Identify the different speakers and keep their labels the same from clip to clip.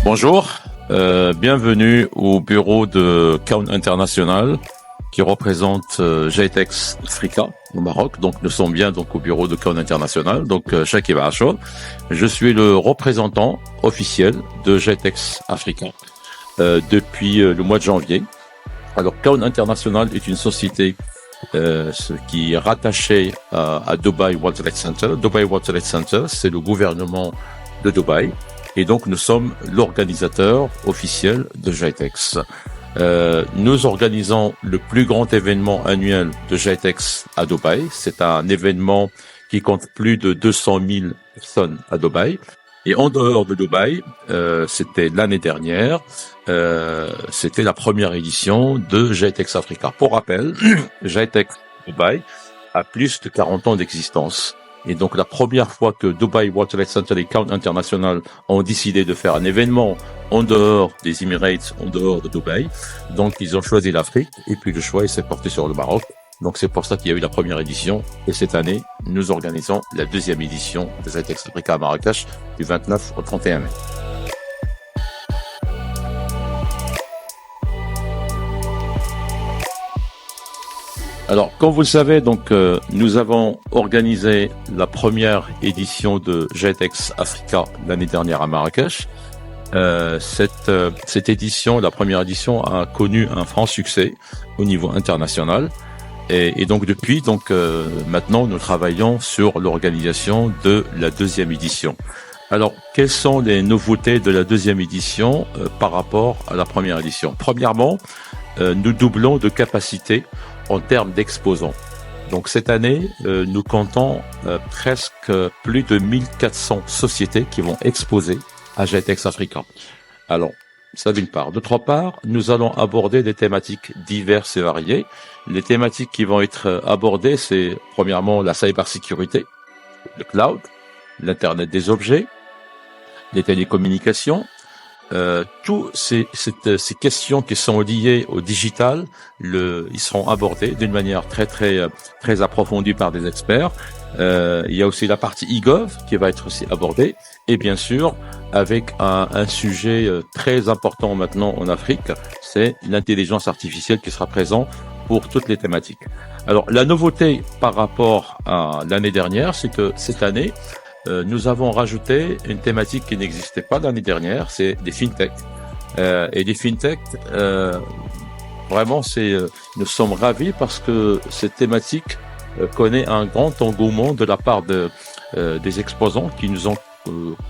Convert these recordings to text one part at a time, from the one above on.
Speaker 1: Bonjour, bienvenue au bureau de Kawn International qui représente GITEX Africa au Maroc. Donc nous sommes bien au bureau de Kawn International. Donc Shakib Achour, je suis le représentant officiel de GITEX Africa depuis le mois de janvier. Alors Kawn International est une société qui est rattachée à Dubai World Trade Center. Dubai World Trade Center, c'est le gouvernement de Dubaï. Et donc, nous sommes l'organisateur officiel de GITEX. Nous organisons le plus grand événement annuel de GITEX à Dubaï. C'est un événement qui compte plus de 200 000 personnes à Dubaï. Et en dehors de Dubaï, c'était l'année dernière, c'était la première édition de GITEX Africa. Pour rappel, GITEX Dubaï a plus de 40 ans d'existence. Et donc, la première fois que Dubai World Trade Center et Kawn International ont décidé de faire un événement en dehors des Emirates, en dehors de Dubaï, donc ils ont choisi l'Afrique, et puis le choix s'est porté sur le Maroc. Donc, c'est pour ça qu'il y a eu la première édition. Et cette année, nous organisons la deuxième édition de GITEX Africa à Marrakech du 29 au 31 mai. Alors, comme vous le savez, nous avons organisé la première édition de GITEX Africa l'année dernière à Marrakech. Cette édition, la première édition, a connu un franc succès au niveau international. Et donc depuis, maintenant, nous travaillons sur l'organisation de la deuxième édition. Alors, quelles sont les nouveautés de la deuxième édition par rapport à la première édition? Premièrement, nous doublons de capacité en termes d'exposants. Donc cette année, nous comptons presque plus de 1400 sociétés qui vont exposer à GITEX Africa. Alors, ça d'une part. D'autre part, nous allons aborder des thématiques diverses et variées. Les thématiques qui vont être abordées, c'est premièrement la cybersécurité, le cloud, l'Internet des objets, les télécommunications, toutes ces questions qui sont liées au digital, ils seront abordés d'une manière très approfondie par des experts. Il y a aussi la partie e-gov qui va être aussi abordée, et bien sûr avec un sujet très important maintenant en Afrique, c'est l'intelligence artificielle qui sera présent pour toutes les thématiques. Alors la nouveauté par rapport à l'année dernière, c'est que cette année nous avons rajouté une thématique qui n'existait pas l'année dernière, c'est des fintechs. Et des fintechs, vraiment, nous sommes ravis parce que cette thématique connaît un grand engouement de la part des exposants qui nous ont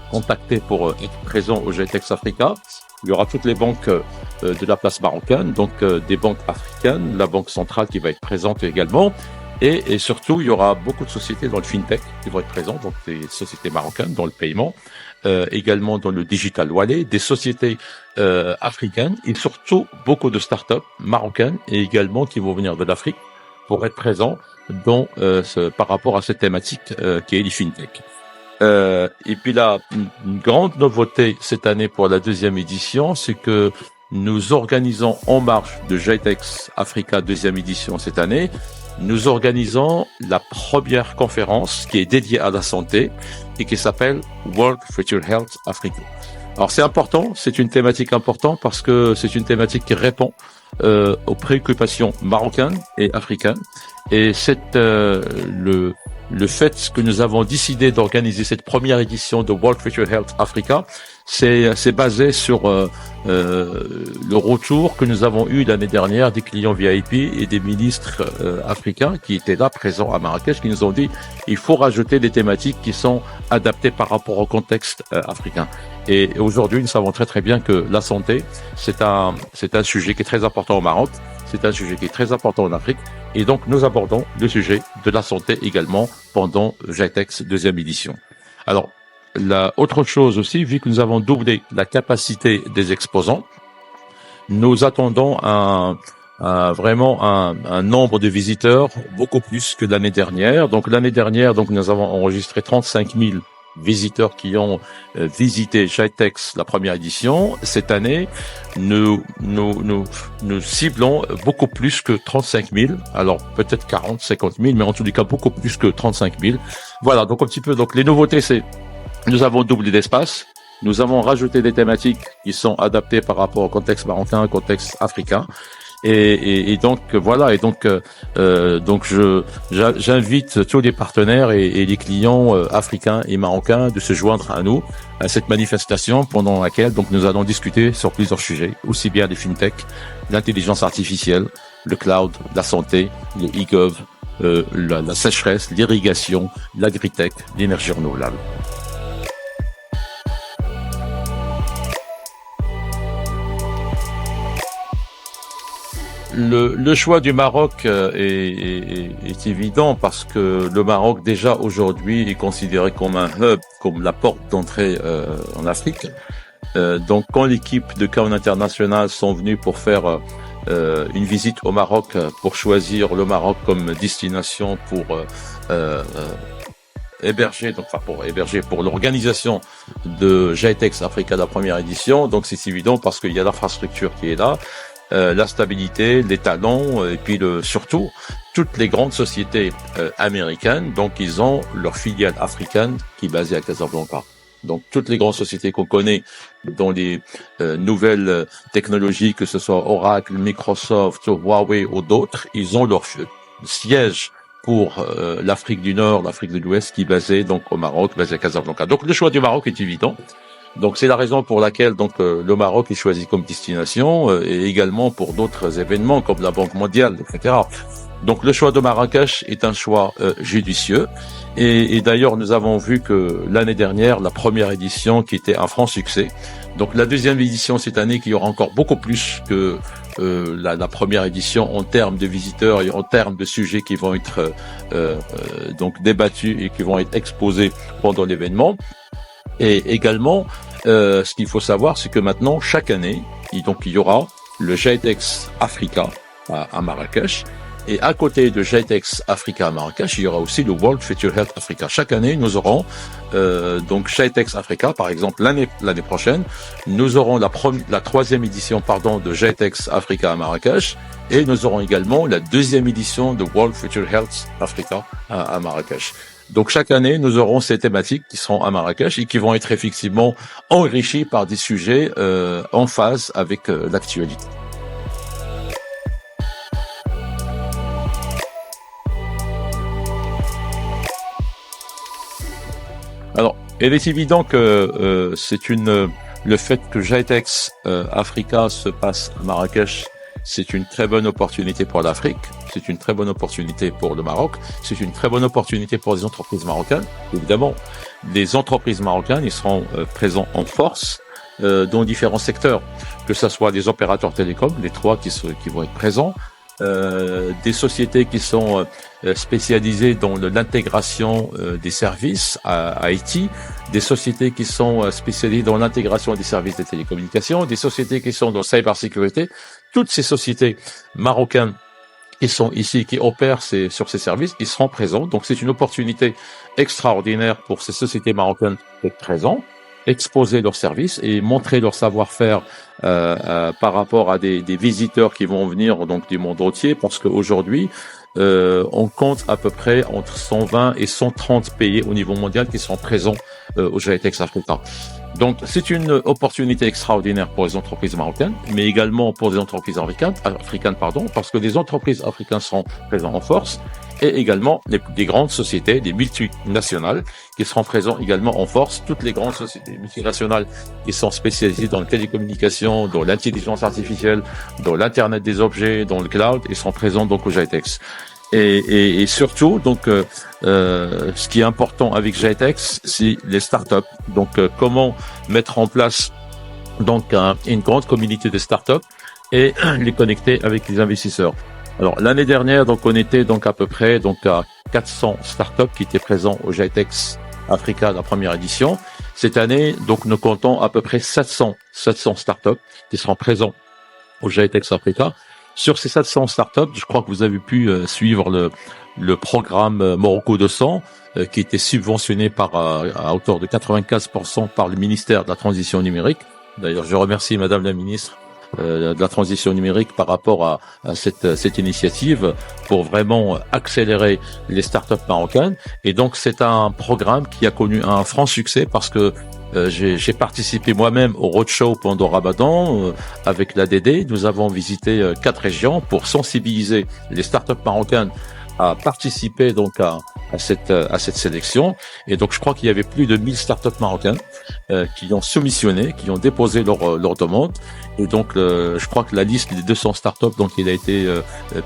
Speaker 1: contactés pour être présents au GITEX Africa. Il y aura toutes les banques de la place marocaine, donc des banques africaines, la Banque centrale qui va être présente également. Et surtout, il y aura beaucoup de sociétés dans le fintech qui vont être présentes, donc des sociétés marocaines dans le paiement, également dans le digital wallet, des sociétés africaines et surtout beaucoup de startups marocaines et également qui vont venir de l'Afrique pour être présents par rapport à cette thématique qui est les fintech. Et puis là, une grande nouveauté cette année pour la deuxième édition, c'est que nous organisons en marge de GITEX Africa deuxième édition cette année. Nous organisons la première conférence qui est dédiée à la santé et qui s'appelle World Future Health Africa. Alors c'est important, c'est une thématique importante parce que c'est une thématique qui répond aux préoccupations marocaines et africaines. Et le fait que nous avons décidé d'organiser cette première édition de World Future Health Africa, c'est basé sur le retour que nous avons eu l'année dernière des clients VIP et des ministres africains qui étaient là présents à Marrakech, qui nous ont dit il faut rajouter des thématiques qui sont adaptées par rapport au contexte africain. Et aujourd'hui, nous savons très bien que la santé, c'est un sujet qui est très important au Maroc, c'est un sujet qui est très important en Afrique, et donc nous abordons le sujet de la santé également pendant GITEX deuxième édition. Alors, autre chose aussi, vu que nous avons doublé la capacité des exposants, nous attendons vraiment un nombre de visiteurs beaucoup plus que l'année dernière. Donc l'année dernière, nous avons enregistré 35 000 visiteurs qui ont visité GITEX la première édition. Cette année, nous ciblons beaucoup plus que 35 000. Alors peut-être 40, 50 000, mais en tous les cas beaucoup plus que 35 000. Voilà, donc un petit peu. Donc les nouveautés, c'est nous avons doublé d'espace, Nous avons rajouté des thématiques qui sont adaptées par rapport au contexte marocain, au contexte africain. Et donc voilà. J'invite tous les partenaires et les clients africains et marocains de se joindre à nous à cette manifestation pendant laquelle donc nous allons discuter sur plusieurs sujets, aussi bien les fintech, l'intelligence artificielle, le cloud, la santé, le e-gov, la sécheresse, l'irrigation, l'agritech, l'énergie renouvelable. Le choix du Maroc est évident parce que le Maroc déjà aujourd'hui est considéré comme un hub, comme la porte d'entrée en Afrique. Donc quand l'équipe de Kawn International sont venus pour faire une visite au Maroc, pour choisir le Maroc comme destination pour pour l'organisation de GITEX Africa, la première édition, donc c'est évident parce qu'il y a l'infrastructure qui est là. La stabilité, les talents et puis surtout toutes les grandes sociétés américaines, donc ils ont leur filiale africaine qui est basée à Casablanca. Donc toutes les grandes sociétés qu'on connaît dans les nouvelles technologies, que ce soit Oracle, Microsoft, Huawei ou d'autres, ils ont leur siège pour l'Afrique du Nord, l'Afrique de l'Ouest qui est basée donc au Maroc, basée à Casablanca. Donc le choix du Maroc est évident. Donc c'est la raison pour laquelle donc le Maroc est choisi comme destination et également pour d'autres événements comme la Banque mondiale, etc. Donc le choix de Marrakech est un choix judicieux et d'ailleurs nous avons vu que l'année dernière la première édition qui était un franc succès. Donc la deuxième édition cette année qui aura encore beaucoup plus que la première édition en termes de visiteurs et en termes de sujets qui vont être donc débattus et qui vont être exposés pendant l'événement. Et également, ce qu'il faut savoir, c'est que maintenant, chaque année, il y aura le GITEX Africa à Marrakech. Et à côté de GITEX Africa à Marrakech, il y aura aussi le World Future Health Africa. Chaque année, nous aurons donc GITEX Africa, par exemple l'année prochaine, nous aurons la troisième édition de GITEX Africa à Marrakech, et nous aurons également la deuxième édition de World Future Health Africa à Marrakech. Donc chaque année, nous aurons ces thématiques qui seront à Marrakech et qui vont être effectivement enrichies par des sujets en phase avec l'actualité. Alors, il est évident que le fait que GITEX Africa se passe à Marrakech, c'est une très bonne opportunité pour l'Afrique, c'est une très bonne opportunité pour le Maroc, c'est une très bonne opportunité pour les entreprises marocaines. Évidemment, les entreprises marocaines, ils seront présents en force dans différents secteurs, que ce soit des opérateurs télécoms, les trois qui vont être présents, des sociétés qui sont spécialisées dans l'intégration des services à IT, des sociétés qui sont spécialisées dans l'intégration des services de télécommunications, des sociétés qui sont dans cybersécurité. Toutes ces sociétés marocaines qui sont ici, qui opèrent sur ces services, ils seront présents. Donc c'est une opportunité extraordinaire pour ces sociétés marocaines d'être présentes, exposer leurs services et montrer leur savoir-faire par rapport à des visiteurs qui vont venir donc du monde entier, parce qu'aujourd'hui on compte à peu près entre 120 et 130 pays au niveau mondial qui sont présents au GITEX Africa. Donc c'est une opportunité extraordinaire pour les entreprises marocaines, mais également pour les entreprises africaines, parce que les entreprises africaines seront présentes en force, et également des grandes sociétés, des multinationales, qui seront présentes également en force. Toutes les grandes sociétés multinationales qui sont spécialisées dans les télécommunications, dans l'intelligence artificielle, dans l'internet des objets, dans le cloud, ils seront présents donc au GITEX. Et surtout, donc, ce qui est important avec GITEX, c'est les startups. Donc, comment mettre en place donc une grande communauté de startups et les connecter avec les investisseurs. Alors, l'année dernière, donc, on était donc à peu près donc à 400 startups qui étaient présents au GITEX Africa, la première édition. Cette année, donc, nous comptons à peu près 700 startups qui seront présents au GITEX Africa. Sur ces 700 startups, je crois que vous avez pu suivre le programme Morocco 200, qui était subventionné à hauteur de 95% par le ministère de la Transition numérique. D'ailleurs, je remercie Madame la Ministre de la Transition numérique par rapport à cette initiative pour vraiment accélérer les startups marocaines. Et donc, c'est un programme qui a connu un franc succès parce que J'ai participé moi-même au roadshow pendant Ramadan avec l'ADD. Nous avons visité 4 régions pour sensibiliser les startups marocaines à participer donc à cette sélection. Et donc je crois qu'il y avait plus de 1000 startups marocaines qui ont soumissionné, qui ont déposé leur demande. Et donc je crois que la liste des 200 startups donc il a été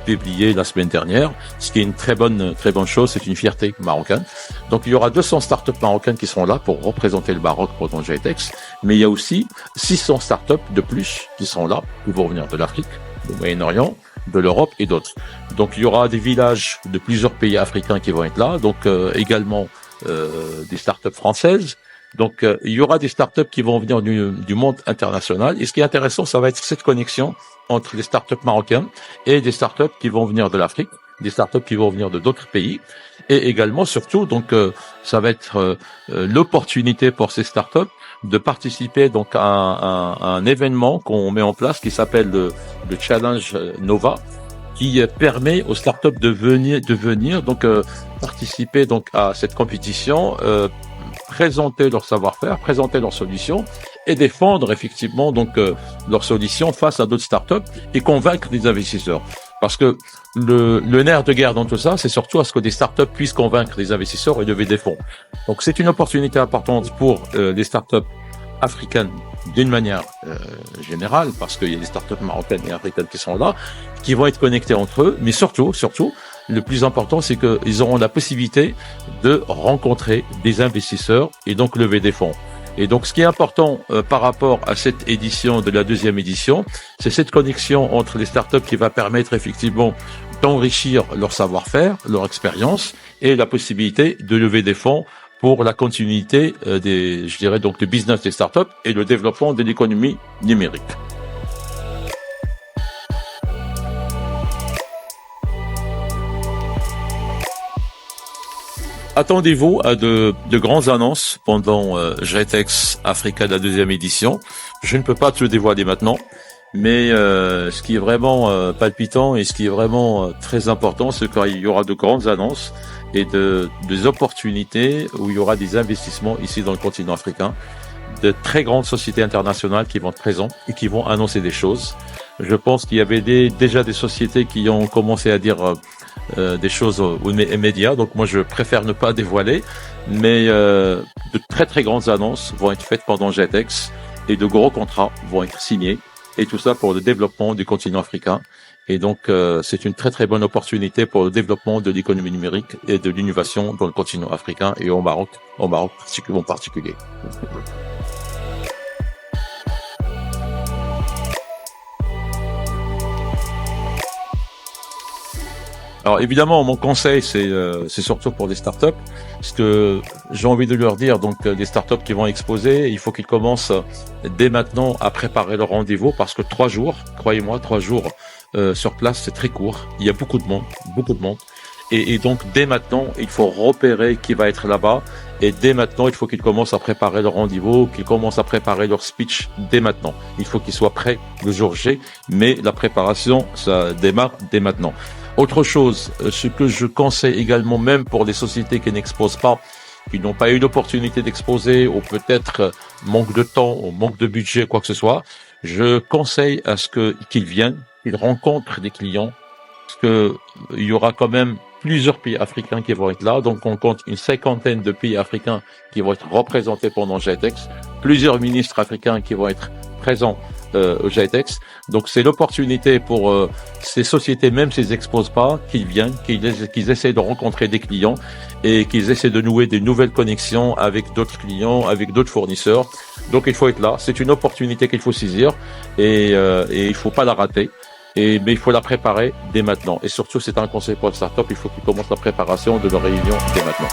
Speaker 1: publiée la semaine dernière, ce qui est une très bonne chose, c'est une fierté marocaine. Donc il y aura 200 startups marocaines qui seront là pour représenter le Maroc pendant GITEX, mais il y a aussi 600 startups de plus qui seront là, qui vont venir de l'Afrique, du Moyen-Orient, de l'Europe et d'autres. Donc il y aura des villages de plusieurs pays africains qui vont être là, donc également des startups françaises. Donc il y aura des startups qui vont venir du monde international. Et ce qui est intéressant, ça va être cette connexion entre les startups marocaines et des startups qui vont venir de l'Afrique, des startups qui vont venir de d'autres pays. Et également, surtout, donc ça va être l'opportunité pour ces startups de participer donc à un événement qu'on met en place qui s'appelle le Challenge Nova, qui permet aux startups de venir donc participer donc à cette compétition, présenter leur savoir-faire, présenter leurs solutions et défendre effectivement donc leurs solutions face à d'autres startups et convaincre les investisseurs. Parce que le nerf de guerre dans tout ça, c'est surtout à ce que des startups puissent convaincre les investisseurs et lever des fonds. Donc c'est une opportunité importante pour les startups africaines d'une manière générale, parce qu'il y a des startups marocaines et africaines qui sont là, qui vont être connectées entre eux, mais surtout, le plus important, c'est qu'ils auront la possibilité de rencontrer des investisseurs et donc lever des fonds. Et donc, ce qui est important par rapport à cette édition de la deuxième édition, c'est cette connexion entre les startups qui va permettre effectivement d'enrichir leur savoir-faire, leur expérience et la possibilité de lever des fonds pour la continuité du business des startups et le développement de l'économie numérique. Attendez-vous à de grandes annonces pendant GITEX Africa de la deuxième édition. Je ne peux pas te le dévoiler maintenant, mais ce qui est vraiment palpitant et ce qui est vraiment très important, c'est qu'il y aura de grandes annonces et des opportunités où il y aura des investissements ici dans le continent africain, de très grandes sociétés internationales qui vont être présentes et qui vont annoncer des choses. Je pense qu'il y avait déjà des sociétés qui ont commencé à dire des choses aux médias, donc moi je préfère ne pas dévoiler, mais de très très grandes annonces vont être faites pendant GITEX et de gros contrats vont être signés, et tout ça pour le développement du continent africain. Et donc c'est une très très bonne opportunité pour le développement de l'économie numérique et de l'innovation dans le continent africain et au Maroc en particulier. Alors évidemment, mon conseil, c'est surtout pour des startups, parce que j'ai envie de leur dire, donc des startups qui vont exposer, il faut qu'ils commencent dès maintenant à préparer leur rendez-vous, parce que 3 jours, croyez-moi, 3 jours sur place, c'est très court. Il y a beaucoup de monde. Et donc dès maintenant, il faut repérer qui va être là-bas. Et dès maintenant, il faut qu'ils commencent à préparer leur rendez-vous, qu'ils commencent à préparer leur speech dès maintenant. Il faut qu'ils soient prêts le jour J, mais la préparation, ça démarre dès maintenant. Autre chose, ce que je conseille également, même pour les sociétés qui n'exposent pas, qui n'ont pas eu l'opportunité d'exposer, ou peut-être manque de temps, ou manque de budget, quoi que ce soit, je conseille à ce qu'ils viennent, qu'ils rencontrent des clients, parce que il y aura quand même plusieurs pays africains qui vont être là, donc on compte une 50aine de pays africains qui vont être représentés pendant GITEX, plusieurs ministres africains qui vont être présents au GITEX. Donc c'est l'opportunité pour ces sociétés, même s'ils n'exposent pas, qu'ils viennent, qu'ils essaient de rencontrer des clients et qu'ils essaient de nouer des nouvelles connexions avec d'autres clients, avec d'autres fournisseurs. Donc il faut être là, c'est une opportunité qu'il faut saisir et il faut pas la rater. Mais il faut la préparer dès maintenant. Et surtout, c'est un conseil pour les startups, il faut qu'ils commencent la préparation de leur réunion dès maintenant.